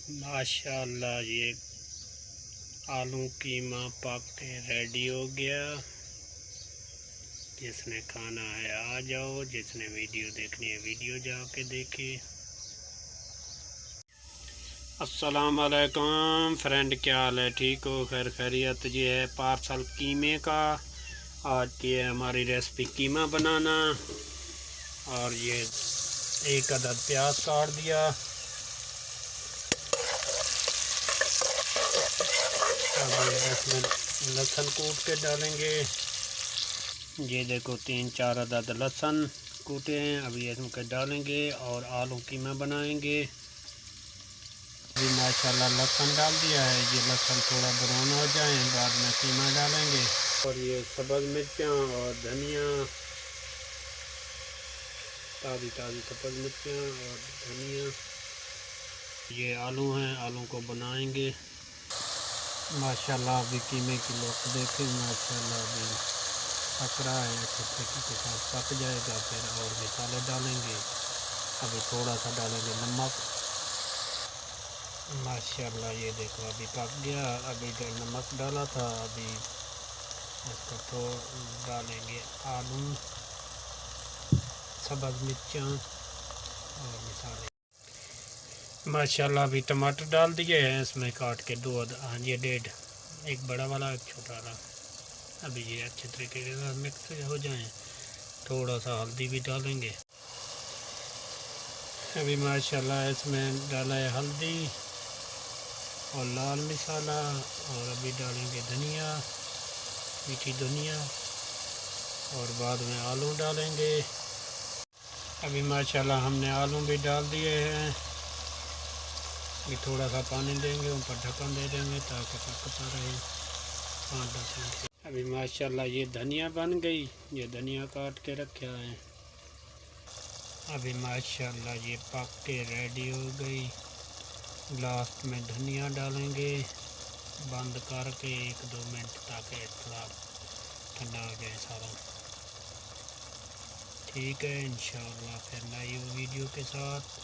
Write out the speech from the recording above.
माशाल्लाह, ये आलू कीमा पक के रेडी हो गया। जिसने खाना है आ जाओ, जिसने वीडियो देखनी है वीडियो जाके देखे। अस्सलाम वालेकुम फ्रेंड, क्या हाल है? ठीक हो? खैर खैरियत। ये है पार्सल कीमे का। आज की है हमारी रेसिपी कीमा बनाना। और ये एक अदद प्याज काट दिया। अब इसमें लहसुन कूट के डालेंगे। ये देखो 3-4 अदद लहसुन कूटे हैं, अभी इसमें डालेंगे और आलू कीमा बनाएंगे। अभी माशाल्लाह लहसुन डाल दिया है। ये लहसुन थोड़ा ब्राउन हो जाए बाद में कीमा डालेंगे। और ये सब्ज़ मिर्चें और धनिया, ताज़ी सब्ज़ मिर्चें और धनिया। ये आलू हैं, आलू को बनाएंगे। माशाल्लाह अभी कीमे की लुक देखें। माशाल्लाह अभी पक रहा है, अच्छे के साथ पक जाएगा फिर और मसाले डालेंगे। अभी थोड़ा सा डालेंगे नमक। माशाल्लाह ये देखो अभी पक गया। अभी जो नमक डाला था, अभी इसको तो डालेंगे आलू, सब्ज़ मिर्चें और मसाले। माशाल्लाह अभी टमाटर डाल दिए हैं इसमें काट के 2 ये 1.5, एक बड़ा वाला एक छोटा वाला। अभी ये अच्छे तरीके के साथ मिक्स हो जाएं। थोड़ा सा हल्दी भी डालेंगे। अभी माशाल्लाह इसमें डाला है हल्दी और लाल मसाला। और अभी डालेंगे धनिया, मीठी धनिया, और बाद में आलू डालेंगे। अभी माशाल्लाह हमने आलू भी डाल दिए हैं। ये थोड़ा सा पानी देंगे, ऊपर ढक्कन दे देंगे ताकि पकता रहे 5-10 मिनट। अभी माशाल्लाह ये धनिया बन गई। ये धनिया काट के रखा है। अभी माशाल्लाह ये पक के रेडी हो गई। लास्ट में धनिया डालेंगे बंद करके 1-2 मिनट, ताकि थोड़ा ठंडा हो जाए सारा। ठीक है, इंशाल्लाह फिर नई वीडियो के साथ।